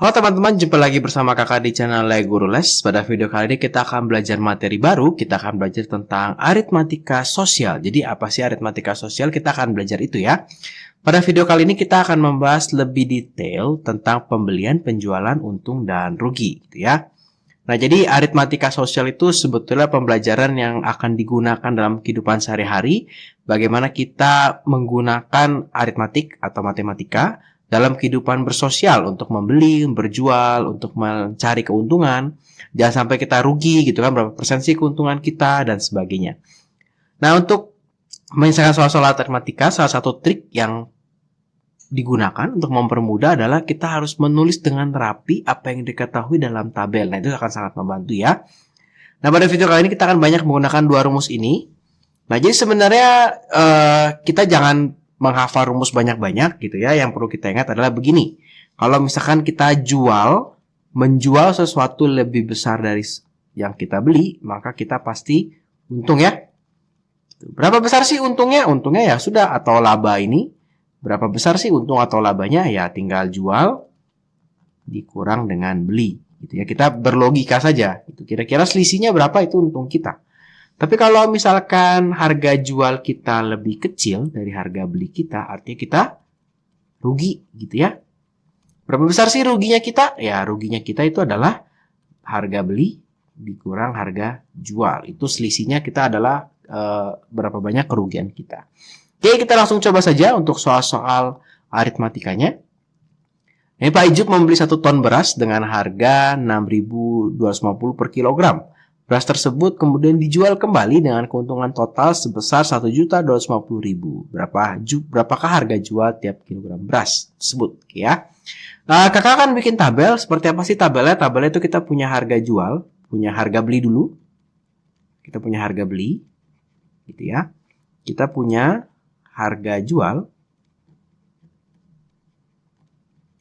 Halo teman-teman, jumpa lagi bersama kakak di channel Guru Les. Pada video kali ini kita akan belajar materi baru. Kita akan belajar tentang aritmatika sosial. Jadi apa sih aritmatika sosial? Kita akan belajar itu ya. Pada video kali ini kita akan membahas lebih detail tentang pembelian, penjualan, untung, dan rugi gitu ya. Nah, jadi aritmatika sosial itu sebetulnya pembelajaran yang akan digunakan dalam kehidupan sehari-hari. Bagaimana kita menggunakan aritmatik atau matematika dalam kehidupan bersosial untuk membeli, berjual, untuk mencari keuntungan. Jangan sampai kita rugi gitu kan, berapa persen sih keuntungan kita dan sebagainya. Nah, untuk menyelesaikan soal-soal matematika, salah satu trik yang digunakan untuk mempermudah adalah kita harus menulis dengan rapi apa yang diketahui dalam tabel. Nah, itu akan sangat membantu ya. Nah, pada video kali ini kita akan banyak menggunakan dua rumus ini. Nah, jadi sebenarnya kita jangan menghafal rumus banyak-banyak gitu ya. Yang perlu kita ingat adalah begini. Kalau misalkan kita menjual sesuatu lebih besar dari yang kita beli, maka kita pasti untung ya. Berapa besar sih untungnya? Untungnya ya sudah, atau laba ini. Berapa besar sih untung atau labanya? Ya tinggal jual dikurang dengan beli. Gitu ya. Kita berlogika saja. Kira-kira selisihnya berapa itu untung kita. Tapi kalau misalkan harga jual kita lebih kecil dari harga beli kita, artinya kita rugi gitu ya. Berapa besar sih ruginya kita? Ya ruginya kita itu adalah harga beli dikurang harga jual. Itu selisihnya kita adalah berapa banyak kerugian kita. Oke, kita langsung coba saja untuk soal-soal aritmatikanya. Ini Pak Ijub membeli 1 ton beras dengan harga 6.250 per kilogram. Beras tersebut kemudian dijual kembali dengan keuntungan total sebesar 1.250.000. Berapakah harga jual tiap kilogram beras tersebut? Ya. Nah, kakak akan bikin tabel. Seperti apa sih tabelnya? Tabelnya itu kita punya harga jual, punya harga beli dulu. Kita punya harga beli, gitu ya. Kita punya harga jual.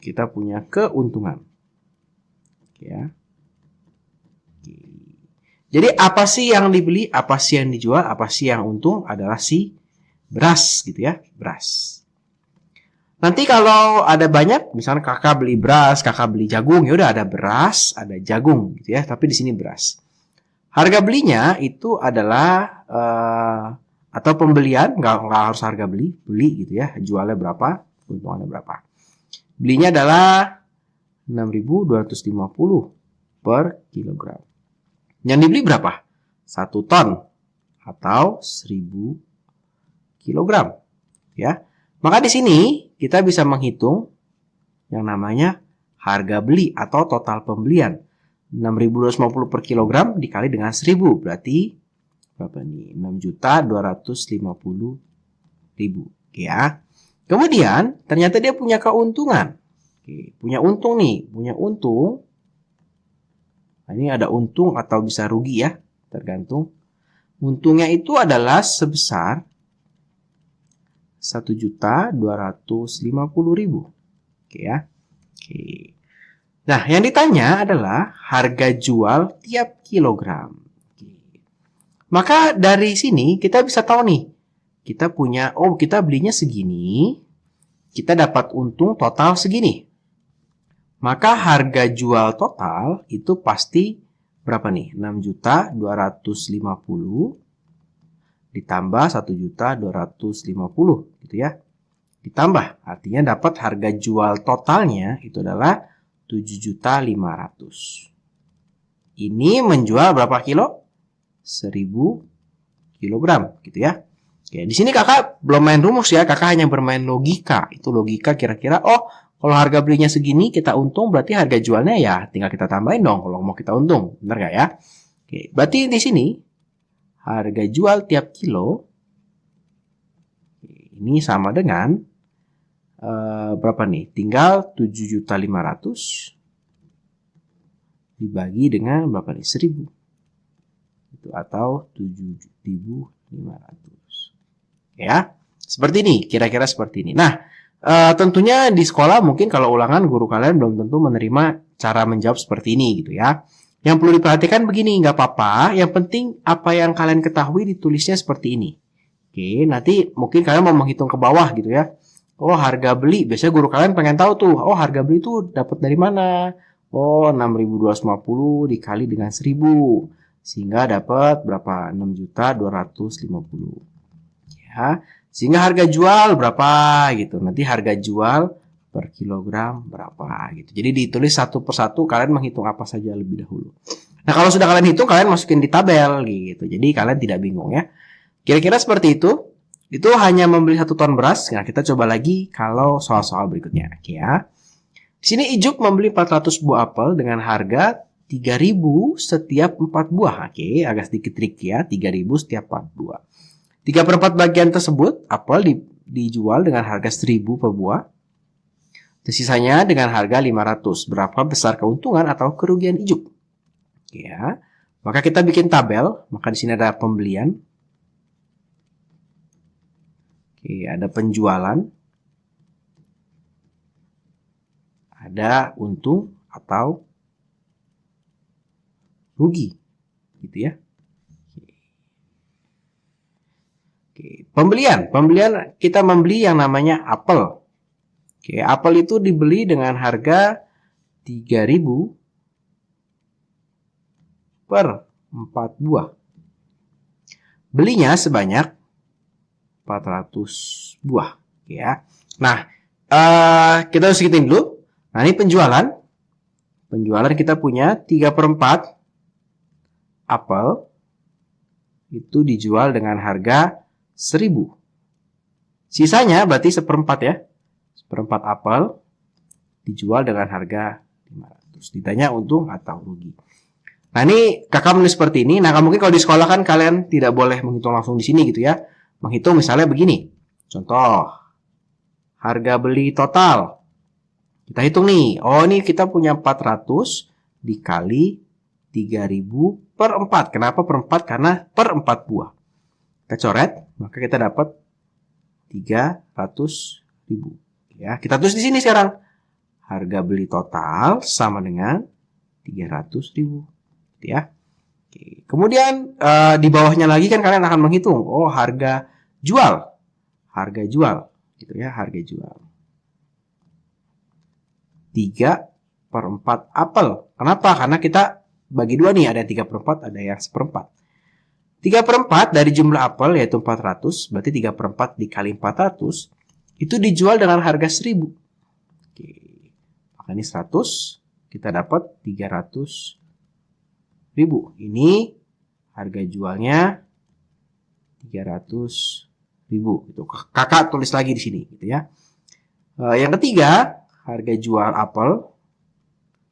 Kita punya keuntungan. Ya. Jadi apa sih yang dibeli, apa sih yang dijual, apa sih yang untung adalah si beras gitu ya, beras. Nanti kalau ada banyak, misalnya kakak beli beras, kakak beli jagung, ya udah ada beras, ada jagung gitu ya, tapi di sini beras. Harga belinya itu adalah atau pembelian, nggak harus harga beli gitu ya, jualnya berapa, keuntungannya berapa. Belinya adalah 6.250 per kilogram. Yang dibeli berapa? 1 ton atau 1.000 kilogram. Ya. Maka di sini kita bisa menghitung yang namanya harga beli atau total pembelian. 6.250 per kilogram dikali dengan 1.000. Berarti berapa nih? 6.250.000. Ya. Kemudian ternyata dia punya keuntungan. Oke, punya untung nih. Punya untung. Nah, ini ada untung atau bisa rugi ya, tergantung. Untungnya itu adalah sebesar 1.250.000. Oke ya. Oke. Nah, yang ditanya adalah harga jual tiap kilogram. Oke. Maka dari sini kita bisa tahu nih, kita punya, kita belinya segini, kita dapat untung total segini. Maka harga jual total itu pasti berapa nih? 6.250.000 ditambah 1.250.000 gitu ya. Ditambah, artinya dapat harga jual totalnya itu adalah 7.500.000. Ini menjual berapa kilo? 1.000 kilogram gitu ya. Oke, di sini kakak belum main rumus ya, kakak hanya bermain logika. Itu logika kira-kira, kalau harga belinya segini, kita untung, berarti harga jualnya ya tinggal kita tambahin dong kalau mau kita untung. Benar nggak ya? Oke, berarti di sini harga jual tiap kilo ini sama dengan berapa nih? Tinggal 7.500.000 dibagi dengan berapa nih? 1.000. Itu atau 7.500. Ya, seperti ini, kira-kira seperti ini. Nah, tentunya di sekolah mungkin kalau ulangan guru kalian belum tentu menerima cara menjawab seperti ini gitu ya. Yang perlu diperhatikan begini, nggak apa-apa. Yang penting apa yang kalian ketahui ditulisnya seperti ini. Oke, nanti mungkin kalian mau menghitung ke bawah gitu ya. Oh, harga beli. Biasanya guru kalian pengen tahu tuh. Oh, harga beli itu dapat dari mana? Oh, 6.250 dikali dengan 1.000. Sehingga dapat berapa? 6.250.000. Ya. Sehingga harga jual berapa gitu. Nanti harga jual per kilogram berapa gitu. Jadi ditulis satu persatu, kalian menghitung apa saja lebih dahulu. Nah, kalau sudah kalian hitung, kalian masukin di tabel gitu. Jadi kalian tidak bingung ya. Kira-kira seperti itu. Itu hanya membeli 1 ton beras. Nah, kita coba lagi kalau soal-soal berikutnya. Oke ya. Di sini Ijuk membeli 400 buah apel dengan harga 3.000 setiap 4 buah. Oke, agak sedikit tricky ya. 3.000 setiap 4 buah. 3/4 bagian tersebut apel dijual dengan harga 1.000 per buah. Sisanya dengan harga 500. Berapa besar keuntungan atau kerugian Ijuk? Oke ya. Maka kita bikin tabel. Maka di sini ada pembelian. Oke, ada penjualan, ada untung atau rugi, gitu ya. Oke, pembelian kita membeli yang namanya apel. Oke, apel itu dibeli dengan harga 3.000 per 4 buah. Belinya sebanyak 400 buah ya. Nah, kita harus hitung dulu. Nah, ini penjualan. Penjualan kita punya 3/4 apel itu dijual dengan harga 1.000. Sisanya berarti 1/4 ya. 1/4 apel dijual dengan harga 500. Ditanya untung atau rugi. Nah, ini kakak menulis seperti ini. Nah, mungkin kalau di sekolah kan kalian tidak boleh menghitung langsung di sini gitu ya. Menghitung misalnya begini. Contoh, harga beli total. Kita hitung nih. Oh, ini kita punya 400 dikali 3.000 per 4. Kenapa per 4? Karena per 4 buah. Kita coret, maka kita dapat 300.000. Ya, kita tulis di sini sekarang. Harga beli total sama dengan 300.000. Ya. Oke. Kemudian di bawahnya lagi kan kalian akan menghitung. Oh, harga jual. Harga jual. Gitu ya, harga jual. 3/4 apel. Kenapa? Karena kita bagi dua nih. Ada 3/4, ada yang 1/4. 3/4 dari jumlah apel yaitu 400. Berarti 3/4 dikali 400. Itu dijual dengan harga 1.000. Oke. Maka ini 100. Kita dapat 300.000. Ini harga jualnya 300.000. Gitu. Kakak tulis lagi di sini, gitu ya. Yang ketiga, harga jual apel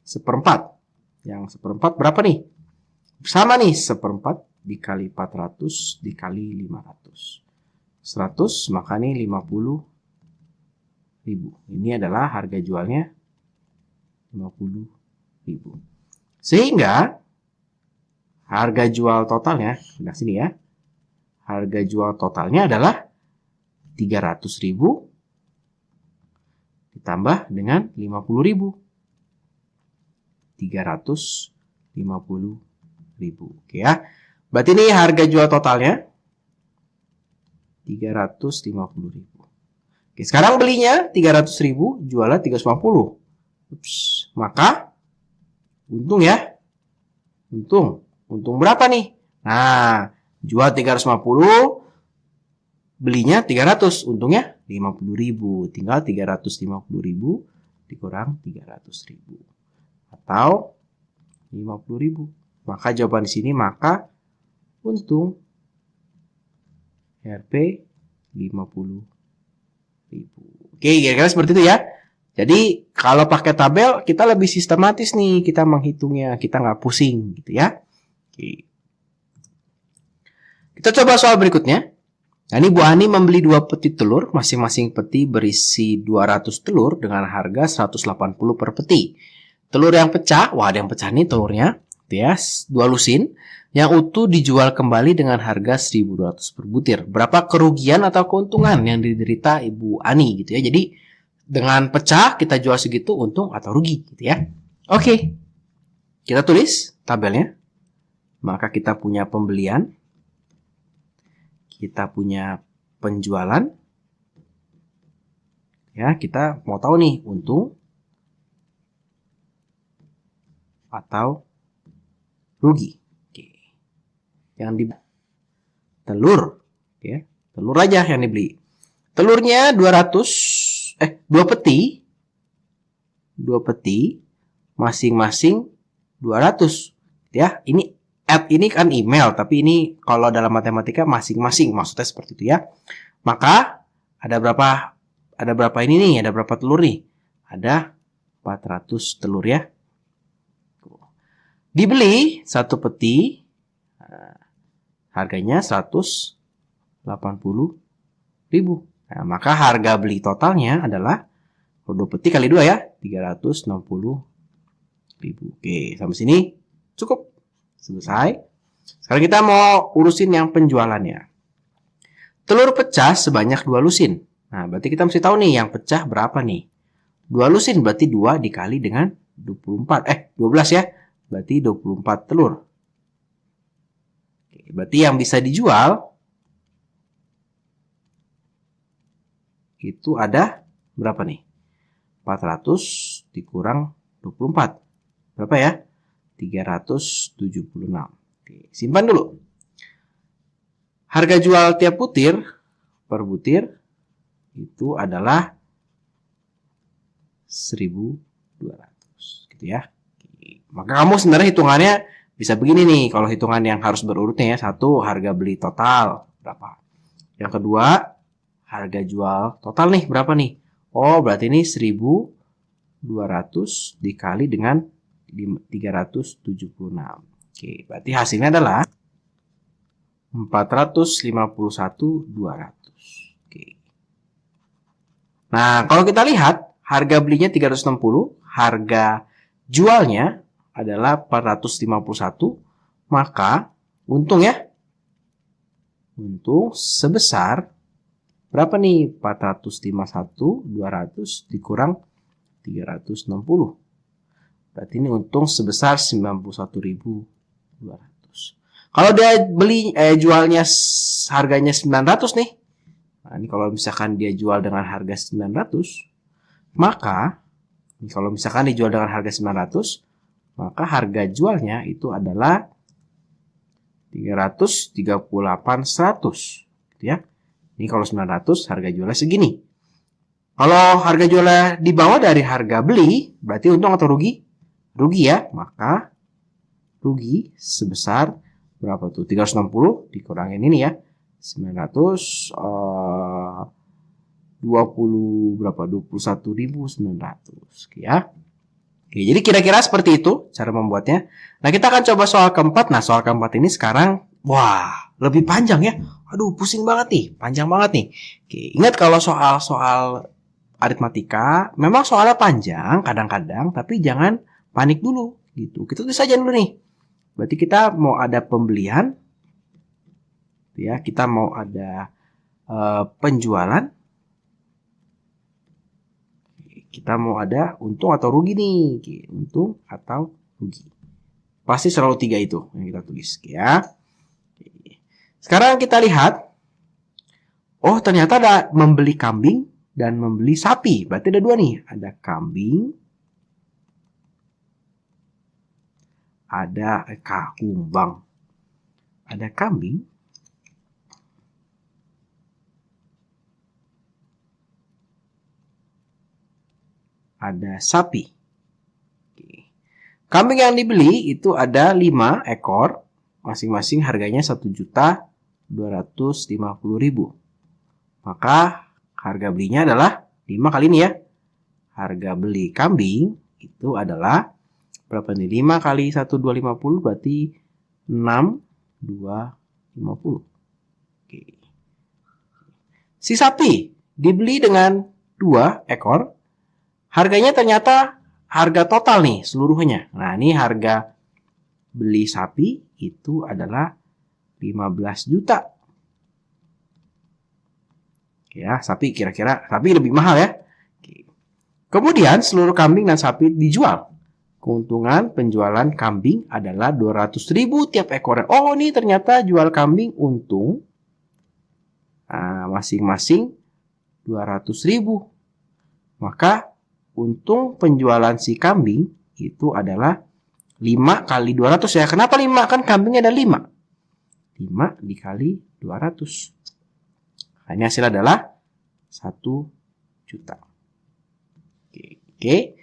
1/4. Yang 1/4 berapa nih? Sama nih, 1/4 dikali 400 dikali 500. 100, maka nih 50.000. Ini adalah harga jualnya 50.000. Sehingga harga jual totalnya, nah sini ya. Harga jual totalnya adalah 300.000 ditambah dengan 50.000. 350.000. Oke ya. Berarti ini harga jual totalnya 350.000. Oke, sekarang belinya 300.000, jualnya 350. Ups, maka untung ya. Untung berapa nih? Nah, jual 350, belinya 300, untungnya 50.000. Tinggal 350.000 dikurang 300.000. Atau 50.000. Maka jawaban di sini maka untung Rp 50.000. Oke, kira-kira seperti itu ya. Jadi kalau pakai tabel kita lebih sistematis nih kita menghitungnya, kita nggak pusing gitu ya. Oke. Kita coba soal berikutnya. Nah, ini Bu Ani membeli 2 peti telur, masing-masing peti berisi 200 telur dengan harga 180 per peti. Telur yang pecah, wah ada yang pecah nih telurnya, ya, 2 lusin. Yang utuh dijual kembali dengan harga 1.200 per butir. Berapa kerugian atau keuntungan yang diderita Ibu Ani gitu ya. Jadi dengan pecah kita jual segitu untung atau rugi gitu ya. Oke. Kita tulis tabelnya. Maka kita punya pembelian. Kita punya penjualan. Ya, kita mau tahu nih untung atau rugi. Oke. Yang di telur, ya. Telur aja yang dibeli. Telurnya 2 peti. 2 peti masing-masing 200. Ya, ini ini kan email, tapi ini kalau dalam matematika masing-masing, maksudnya seperti itu ya. Maka ada berapa ini nih? Ada berapa telur nih? Ada 400 telur ya. Dibeli 1 peti, harganya 180.000. Nah, maka harga beli totalnya adalah 2 peti kali 2 ya, 360.000. Oke, sampai sini cukup. Selesai. Sekarang kita mau urusin yang penjualannya. Telur pecah sebanyak 2 lusin. Nah, berarti kita mesti tahu nih yang pecah berapa nih. 2 lusin berarti 2 dikali dengan 12 ya. Berarti 24 telur. Oke, berarti yang bisa dijual itu ada berapa nih? 400 dikurang 24. Berapa ya? 376. Oke, simpan dulu. Harga jual tiap butir per butir itu adalah 1.200 gitu ya. Oke, maka kamu sebenarnya hitungannya bisa begini nih, kalau hitungan yang harus berurutnya ya. 1, harga beli total berapa? Yang kedua, harga jual total nih berapa nih? Oh, berarti ini 1.200 dikali dengan 376. Oke, berarti hasilnya adalah 451.200. Oke. Nah, kalau kita lihat harga belinya 360, harga jualnya adalah 451, maka untung ya. Untung sebesar berapa nih? 451.200 dikurang 360. Berarti ini untung sebesar 91.200. Kalau dia jualnya harganya 900 nih. Nah, ini kalau misalkan dia jual dengan harga 900, maka kalau misalkan dijual dengan harga 900, maka harga jualnya itu adalah 338.100 gitu ya. Ini kalau 900 harga jualnya segini. Kalau harga jualnya di bawah dari harga beli, berarti untung atau rugi? Rugi ya, maka rugi sebesar berapa tuh? 360 dikurangin ini ya. 900 berapa? 21.900 ya. Oke, jadi kira-kira seperti itu cara membuatnya. Nah, kita akan coba soal keempat. Nah, soal keempat ini sekarang wah, lebih panjang ya. Aduh, pusing banget nih, panjang banget nih. Oke, ingat kalau soal aritmatika memang soalnya panjang kadang-kadang, tapi jangan panik dulu gitu. Kita tulis aja dulu nih. Berarti kita mau ada pembelian, ya. Kita mau ada penjualan. Kita mau ada untung atau rugi nih. Untung atau rugi. Pasti selalu 3 itu yang kita tulis, ya. Sekarang kita lihat. Oh, ternyata ada membeli kambing dan membeli sapi. Berarti ada 2 nih. Ada kambing. Ada kumbang. Ada kambing. Ada sapi. Oke. Kambing yang dibeli itu ada 5 ekor. Masing-masing harganya 1.250.000. Maka harga belinya adalah 5 kali ini ya. Harga beli kambing itu adalah berapa nih? 5 kali 1.250 berarti 6.250. Oke. Si sapi dibeli dengan 2 ekor. Harganya ternyata harga total nih seluruhnya. Nah, ini harga beli sapi itu adalah 15 juta. Oke ya, sapi kira-kira sapi lebih mahal ya. Oke. Kemudian seluruh kambing dan sapi dijual. Keuntungan penjualan kambing adalah 200.000 tiap ekornya. Oh, ini ternyata jual kambing untung masing-masing 200.000. Maka untung penjualan si kambing itu adalah 5 kali 200 ya. Kenapa 5? Kan kambingnya ada 5. 5 dikali 200. Nah, ini hasil adalah 1 juta. Oke.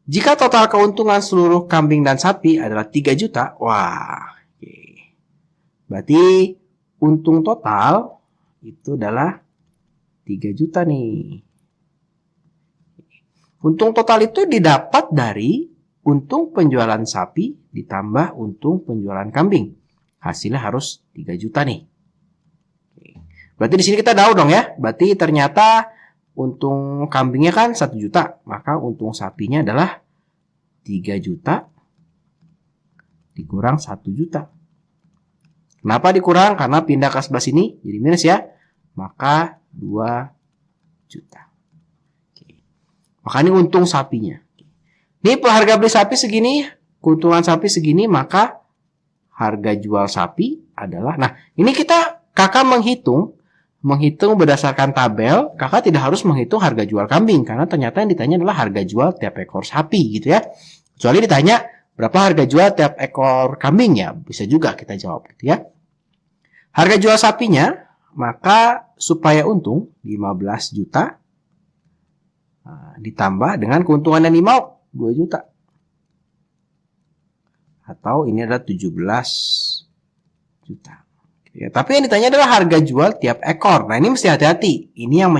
Jika total keuntungan seluruh kambing dan sapi adalah 3 juta, wah. Oke. Berarti untung total itu adalah 3 juta nih. Untung total itu didapat dari untung penjualan sapi ditambah untung penjualan kambing. Hasilnya harus 3 juta nih. Berarti di sini kita tahu dong ya. Berarti ternyata untung kambingnya kan 1 juta. Maka untung sapinya adalah 3 juta dikurang 1 juta. Kenapa dikurang? Karena pindah ke sebelah sini. Jadi minus ya. Maka 2 juta. Maka ini untung sapinya. Ini harga beli sapi segini. Keuntungan sapi segini. Maka harga jual sapi adalah. Nah ini kakak menghitung berdasarkan tabel. Kakak tidak harus menghitung harga jual kambing. Karena ternyata yang ditanya adalah harga jual tiap ekor sapi gitu ya. Kecuali ditanya berapa harga jual tiap ekor kambing ya. Bisa juga kita jawab gitu ya. Harga jual sapinya. Maka supaya untung 15 juta. Ditambah dengan keuntungan yang dimau 2 juta. Atau ini adalah 17 juta. Ya, tapi yang ditanya adalah harga jual tiap ekor. Nah ini mesti hati-hati. Ini yang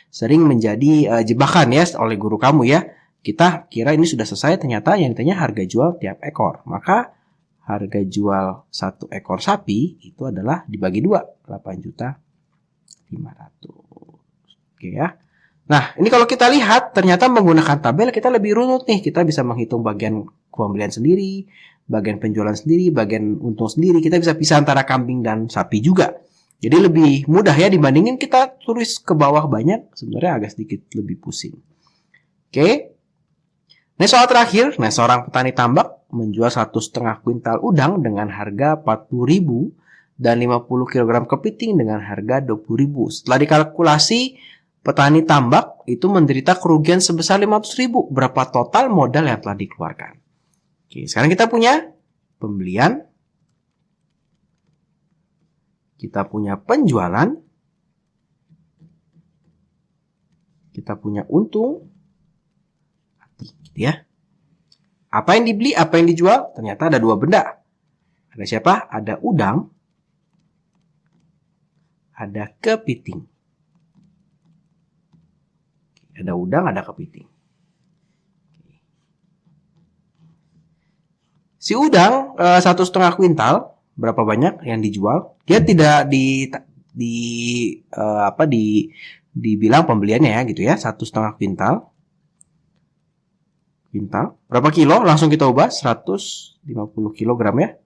sering menjadi jebakan ya oleh guru kamu ya. Kita kira ini sudah selesai, ternyata yang ditanya harga jual tiap ekor. Maka harga jual 1 ekor sapi itu adalah dibagi 2, 8.500.000. Oke ya. Nah, ini kalau kita lihat, ternyata menggunakan tabel kita lebih runut nih. Kita bisa menghitung bagian pembelian sendiri, bagian penjualan sendiri, bagian untung sendiri. Kita bisa pisah antara kambing dan sapi juga. Jadi lebih mudah ya dibandingin kita tulis ke bawah banyak. Sebenarnya agak sedikit lebih pusing. Oke. Nah, soal terakhir. Nah, seorang petani tambak menjual 1,5 kuintal udang dengan harga 40.000 dan 50 kg kepiting dengan harga 20.000. Setelah dikalkulasi, petani tambak itu menderita kerugian sebesar 500.000. Berapa total modal yang telah dikeluarkan? Oke, sekarang kita punya pembelian. Kita punya penjualan. Kita punya untung. Gitu ya. Apa yang dibeli, apa yang dijual? Ternyata ada 2 benda. Ada siapa? Ada udang. Ada kepiting. Ada udang, ada kepiting. Si udang 1,5 kuintal, berapa banyak yang dijual? Dia tidak dibilang pembeliannya ya gitu ya, 1,5 kuintal. Berapa kilo? Langsung kita ubah 150 kg ya.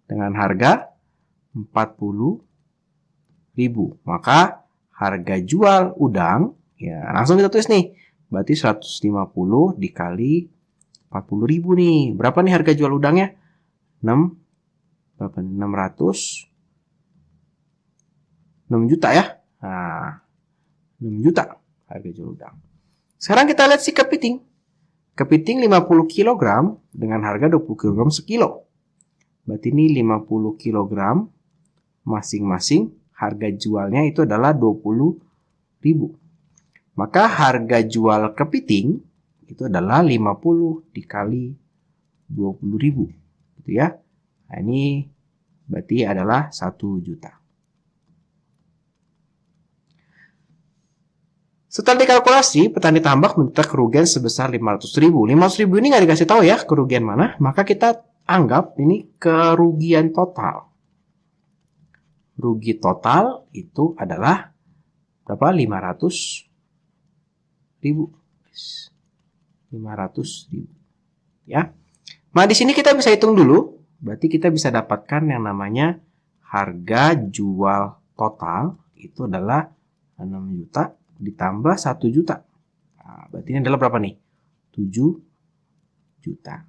Dengan harga 40.000. Maka harga jual udang ya, langsung kita tulis nih. Berarti 150 dikali 40.000 nih. Berapa nih harga jual udangnya? 6 juta ya. Nah, 6 juta harga jual udang. Sekarang kita lihat si kepiting. Kepiting 50 kg dengan harga 20 kg sekilo. Berarti ini 50 kg masing-masing harga jualnya itu adalah 20.000. Maka harga jual kepiting itu adalah 50 dikali 20.000. Gitu ya. Nah, ini berarti adalah 1 juta. Setelah dikalkulasi, petani tambak menderita kerugian sebesar 500.000. 500.000 ini nggak dikasih tahu ya kerugian mana. Maka kita anggap ini kerugian total. Rugi total itu adalah berapa? 500.000. 500.000. Ya. Nah, di sini kita bisa hitung dulu. Berarti kita bisa dapatkan yang namanya harga jual total itu adalah 6 juta ditambah 1 juta. Nah, berarti ini adalah berapa nih? 7 juta.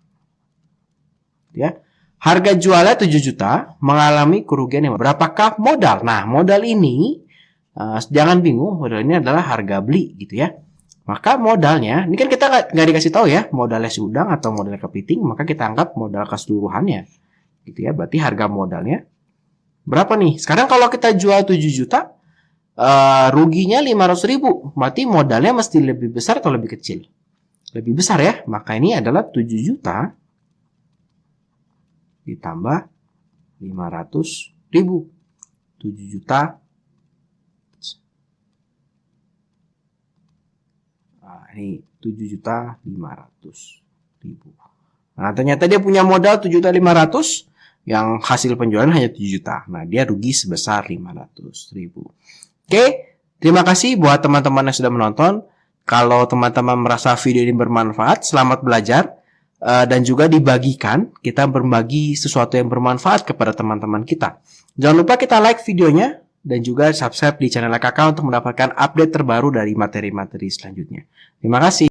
Ya. Harga jualnya 7 juta mengalami kerugian yang berapakah modal? Nah, modal ini jangan bingung, modal ini adalah harga beli gitu ya. Maka modalnya, ini kan kita nggak dikasih tahu ya, modalnya si udang atau modalnya kepiting, maka kita anggap modal keseluruhannya. Gitu ya, berarti harga modalnya berapa nih? Sekarang kalau kita jual 7 juta, ruginya 500.000. Berarti modalnya mesti lebih besar atau lebih kecil? Lebih besar ya, maka ini adalah 7 juta ditambah 500.000. 7 juta. Nah, ini 7.500.000. Nah, ternyata dia punya modal 7.500.000, yang hasil penjualan hanya 7 juta. Nah, dia rugi sebesar 500.000. Oke, terima kasih buat teman-teman yang sudah menonton. Kalau teman-teman merasa video ini bermanfaat, selamat belajar. Dan juga dibagikan, kita berbagi sesuatu yang bermanfaat kepada teman-teman kita. Jangan lupa kita like videonya dan juga subscribe di channel Kakak untuk mendapatkan update terbaru dari materi-materi selanjutnya. Terima kasih.